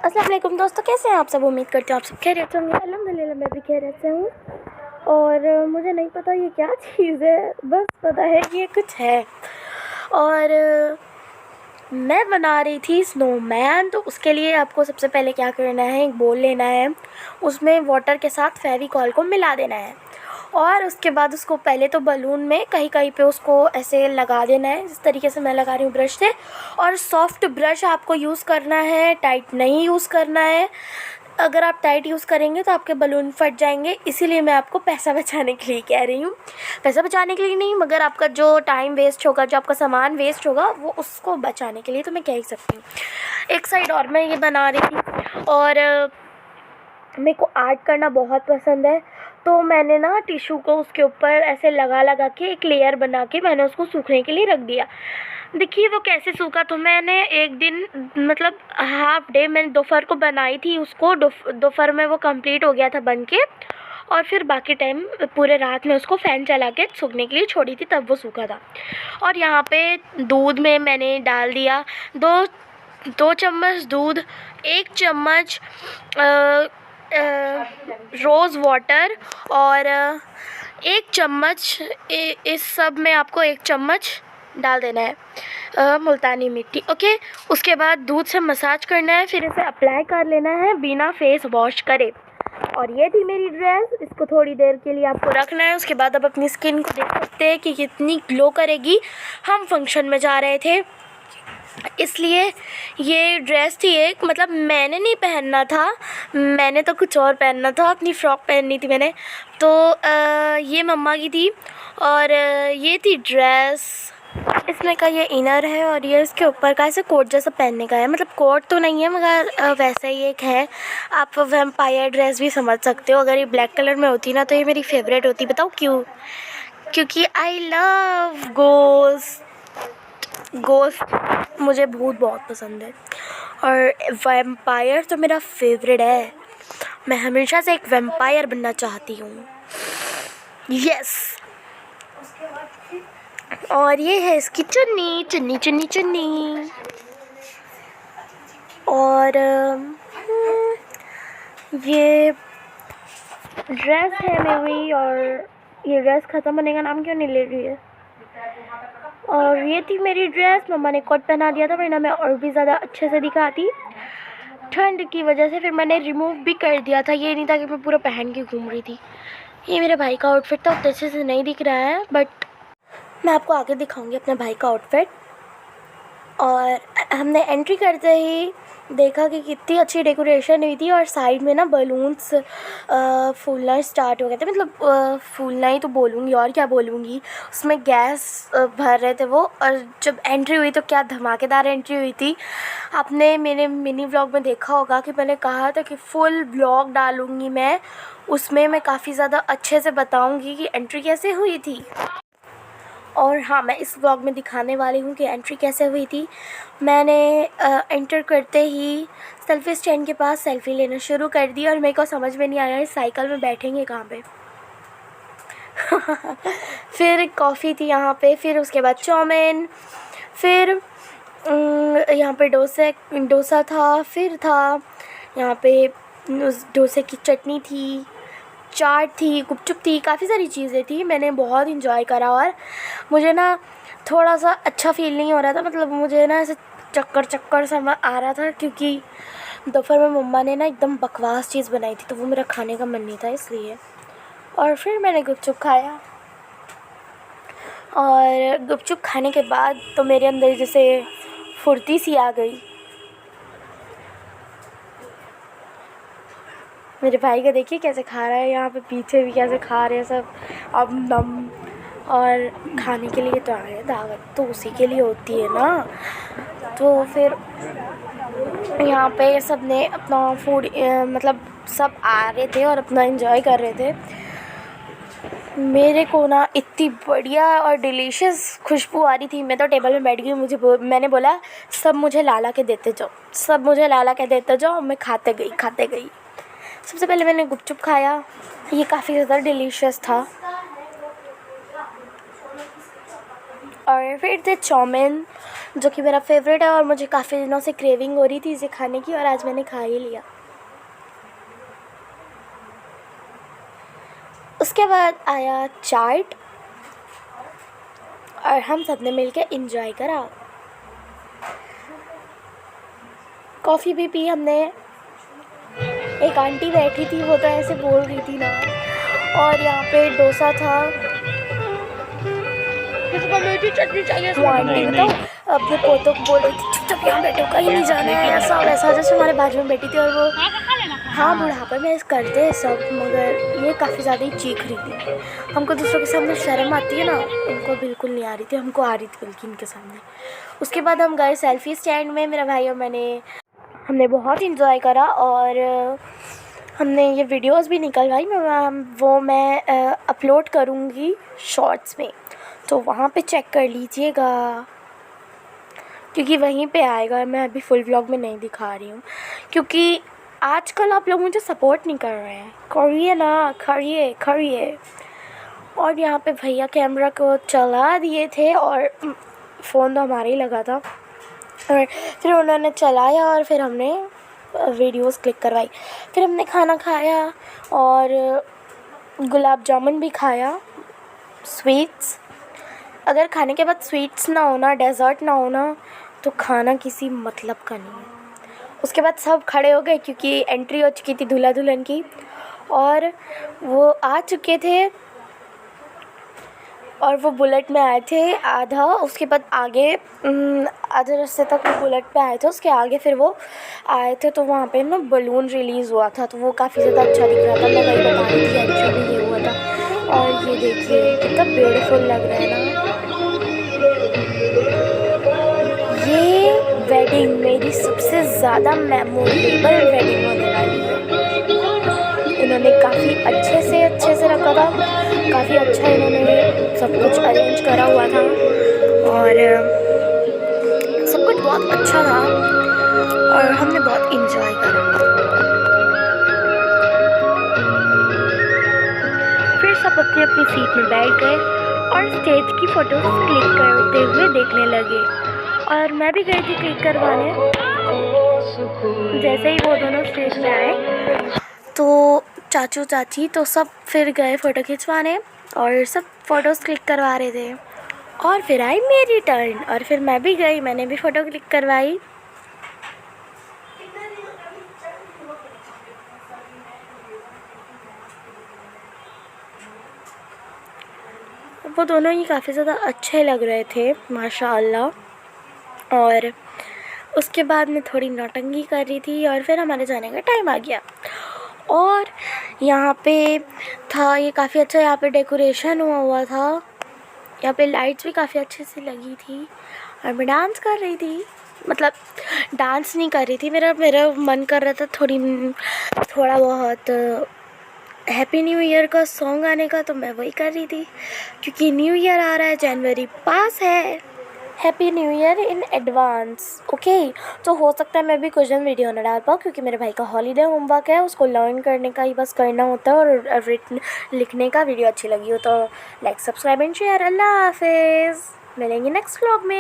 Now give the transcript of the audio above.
अस्सलाम वालेकुम दोस्तों, कैसे हैं आप सब। उम्मीद करते हो आप सब खैरियत से होंगे। अल्हम्दुलिल्लाह मैं भी खैरियत से हूँ। और मुझे नहीं पता ये क्या चीज़ है, बस पता है कि ये कुछ है। और मैं बना रही थी स्नोमैन। तो उसके लिए आपको सबसे पहले क्या करना है, एक बोल लेना है, उसमें वाटर के साथ फेविकॉल को मिला देना है। और उसके बाद उसको पहले तो बलून में कहीं कहीं पे उसको ऐसे लगा देना है, जिस तरीके से मैं लगा रही हूँ ब्रश से। और सॉफ्ट ब्रश आपको यूज़ करना है, टाइट नहीं यूज़ करना है। अगर आप टाइट यूज़ करेंगे तो आपके बलून फट जाएंगे, इसीलिए मैं आपको पैसा बचाने के लिए कह रही हूँ। पैसा बचाने के लिए नहीं, मगर आपका जो टाइम वेस्ट होगा, जो आपका सामान वेस्ट होगा, वो उसको बचाने के लिए तो मैं कह ही सकती हूँ। एक साइड और मैं ये बना रही थी। और मेरे को आर्ट करना बहुत पसंद है, तो मैंने ना टिशू को उसके ऊपर ऐसे लगा लगा के एक लेयर बना के मैंने उसको सूखने के लिए रख दिया। देखिए वो कैसे सूखा। तो मैंने एक दिन मतलब हाफ डे मैंने दोपहर को बनाई थी उसको, दोपहर में वो कंप्लीट हो गया था बन के। और फिर बाकी टाइम पूरे रात में उसको फ़ैन चला के सूखने के लिए छोड़ी थी, तब वो सूखा था। और यहाँ पे दूध में मैंने डाल दिया दो 2 चम्मच दूध, 1 चम्मच रोज़ वाटर, और 1 चम्मच इस सब में आपको 1 चम्मच डाल देना है मुल्तानी मिट्टी। ओके, उसके बाद दूध से मसाज करना है, फिर इसे अप्लाई कर लेना है बिना फेस वॉश करे। और ये थी मेरी ड्रेस। इसको थोड़ी देर के लिए आपको रखना है, उसके बाद आप अपनी स्किन को देख सकते हैं कि कितनी ग्लो करेगी। हम फंक्शन में जा रहे थे, इसलिए ये ड्रेस थी एक, मतलब मैंने नहीं पहनना था, मैंने तो कुछ और पहनना था, अपनी फ़्रॉक पहननी थी मैंने। तो ये मम्मा की थी। और ये थी ड्रेस। इसमें का ये इनर है और ये इसके ऊपर का ऐसे कोट जैसा पहनने का है। मतलब कोट तो नहीं है, मगर वैसा ही एक है। आप वैम्पायर ड्रेस भी समझ सकते हो। अगर ये ब्लैक कलर में होती ना तो ये मेरी फेवरेट होती। बताओ क्यों? क्योंकि आई लव गोस्ट मुझे भूत बहुत पसंद है, और वैम्पायर तो मेरा फेवरेट है। मैं हमेशा से एक वैम्पायर बनना चाहती हूँ। यस। और ये है इसकी चुन्नी चुन्नी चुन्नी चुन्नी। और ये ड्रेस है मेरी। और ये ड्रेस ख़त्म होने का नाम क्यों नहीं ले रही है। और ये थी मेरी ड्रेस। मम्मा ने कोट पहना दिया था वरना मैं और भी ज़्यादा अच्छे से दिखाती। ठंड की वजह से फिर मैंने रिमूव भी कर दिया था, ये नहीं था कि मैं पूरा पहन के घूम रही थी। ये मेरे भाई का आउटफिट था, उतने अच्छे से नहीं दिख रहा है, बट मैं आपको आगे दिखाऊंगी अपने भाई का आउटफिट। और हमने एंट्री करते ही देखा कि कितनी अच्छी डेकोरेशन हुई थी, और साइड में ना बलून्स फूलना स्टार्ट हो गए थे। मतलब फूलना ही तो बोलूँगी, और क्या बोलूँगी। उसमें गैस भर रहे थे वो। और जब एंट्री हुई तो क्या धमाकेदार एंट्री हुई थी। आपने मेरे मिनी व्लॉग में देखा होगा कि मैंने कहा था कि फुल व्लॉग डालूँगी मैं, उसमें मैं काफ़ी ज़्यादा अच्छे से बताऊँगी कि एंट्री कैसे हुई थी। और हाँ, मैं इस व्लॉग में दिखाने वाली हूँ कि एंट्री कैसे हुई थी। मैंने एंटर करते ही सेल्फ़ी स्टैंड के पास सेल्फ़ी लेना शुरू कर दी, और मेरे को समझ में नहीं आया इस साइकिल में बैठेंगे कहाँ पे। फिर कॉफ़ी थी यहाँ पे, फिर उसके बाद चाउमीन, फिर यहाँ पे डोसा था, फिर था यहाँ पे उस डोसे की चटनी थी, चाट थी, गुपचुप थी, काफ़ी सारी चीज़ें थी। मैंने बहुत इंजॉय करा। और मुझे ना थोड़ा सा अच्छा फ़ील नहीं हो रहा था, मतलब मुझे ना ऐसे चक्कर सा आ रहा था, क्योंकि दोपहर में मम्मा ने ना एकदम बकवास चीज़ बनाई थी, तो वो मेरा खाने का मन नहीं था इसलिए। और फिर मैंने गुपचुप खाया, और गुपचुप खाने के बाद तो मेरे अंदर जैसे फुर्ती सी आ गई। मेरे भाई का देखिए कैसे खा रहा है, यहाँ पे पीछे भी कैसे खा रहे हैं सब अब नम। और खाने के लिए तो आए, दावत तो उसी के लिए होती है ना। तो फिर यहाँ पे सब ने अपना फूड मतलब सब आ रहे थे और अपना एंजॉय कर रहे थे। मेरे को ना इतनी बढ़िया और डिलीशियस खुशबू आ रही थी। मैं तो टेबल में बैठ गई। मैंने बोला सब मुझे लाला के देते जाओ, सब मुझे लाला के देते जाओ। मैं खाते गई। सबसे पहले मैंने गुपचुप खाया, ये काफ़ी ज़्यादा डिलीशियस था। और फिर थे चाउमीन, जो कि मेरा फेवरेट है और मुझे काफ़ी दिनों से क्रेविंग हो रही थी इसे खाने की, और आज मैंने खा ही लिया। उसके बाद आया चाट और हम सब ने मिल के इंजॉय करा। कॉफ़ी भी पी हमने। एक आंटी बैठी थी, वो तो ऐसे बोल रही थी ना। और यहाँ पे डोसा था। मीठी चटनी चाहिए। वो आंटी बताओ अपने पोतों को बोल रही थी चुपचाप यहाँ बैठो, कहीं नहीं जाना है, ऐसा वैसा। जैसे हमारे बाजू में बैठी थी और वो हाँ बुढ़ापे में करते हैं सब, मगर ये काफ़ी ज़्यादा ही चीख रही थी। हमको दूसरों के सामने शर्म आती है ना, उनको बिल्कुल नहीं आ रही थी, हमको आ रही थी बल्कि इनके सामने। उसके बाद हम गए सेल्फी स्टैंड में, मेरा भाई और हमने बहुत इंजॉय करा और हमने ये वीडियोस भी निकलवाई। मैं अपलोड करूँगी शॉर्ट्स में, तो वहाँ पे चेक कर लीजिएगा क्योंकि वहीं पे आएगा। मैं अभी फुल व्लॉग में नहीं दिखा रही हूँ क्योंकि आजकल आप लोग मुझे सपोर्ट नहीं कर रहे हैं। करिए ना, खड़िए। और यहाँ पे भैया कैमरा को चला दिए थे और फ़ोन तो हमारे ही लगा था, और फिर उन्होंने चलाया और फिर हमने वीडियोस क्लिक करवाई। फिर हमने खाना खाया और गुलाब जामुन भी खाया, स्वीट्स। अगर खाने के बाद स्वीट्स ना होना, डेज़र्ट ना होना, तो खाना किसी मतलब का नहीं है। उसके बाद सब खड़े हो गए क्योंकि एंट्री हो चुकी थी दूल्हा दुल्हन की और वो आ चुके थे और वो बुलेट में आए थे आधा। उसके बाद आगे आधे रास्ते तक वो बुलेट पे आए थे, उसके आगे फिर वो आए थे तो वहाँ पे ना बलून रिलीज़ हुआ था, तो वो काफ़ी ज़्यादा अच्छा दिख रहा था। मैं वही बता रही थी एक्चुअली ये हुआ था। और ये देखिए कितना ब्यूटीफुल लग रहा है ना। ये वेडिंग मेरी सबसे ज़्यादा मेमोरेबल वेडिंग होने वाली है। इन्होंने काफ़ी अच्छे से रखा था, काफ़ी अच्छा इन्होंने सब कुछ अरेंज करा हुआ था और सब कुछ बहुत अच्छा था और हमने बहुत इंजॉय करा। फिर सब अपनी अपनी सीट में बैठ गए और स्टेज की फ़ोटोज़ क्लिक करते हुए देखने लगे और मैं भी गई थी क्लिक करवाने। जैसे ही वो दोनों स्टेज में आए तो चाचू चाची तो सब फिर गए फ़ोटो खिंचवाने और सब फ़ोटोज़ क्लिक करवा रहे थे। और फिर आई मेरी टर्न और फिर मैं भी गई, मैंने भी फ़ोटो क्लिक करवाई। वो दोनों ही काफ़ी ज़्यादा अच्छे लग रहे थे माशाअल्लाह। और उसके बाद मैं थोड़ी नौटंकी कर रही थी और फिर हमारे जाने का टाइम आ गया। और यहाँ पे था ये काफ़ी अच्छा, यहाँ पे डेकोरेशन हुआ था, यहाँ पे लाइट्स भी काफ़ी अच्छे से लगी थी और मैं डांस कर रही थी। मतलब डांस नहीं कर रही थी, मेरा मन कर रहा था थोड़ा बहुत हैप्पी न्यू ईयर का सॉन्ग आने का, तो मैं वही कर रही थी क्योंकि न्यू ईयर आ रहा है, जनवरी पास है। Happy new year in advance. Okay, तो हो सकता है मैं भी कुछ दिन वीडियो ना डाल पाऊँ क्योंकि मेरे भाई का हॉलीडे होमवर्क है, उसको लर्न करने का ही बस करना होता है और लिखने का। वीडियो अच्छी लगी हो तो लाइक, सब्सक्राइब एंड शेयर। अल्लाह हाफिज़, मिलेंगे नेक्स्ट व्लॉग में।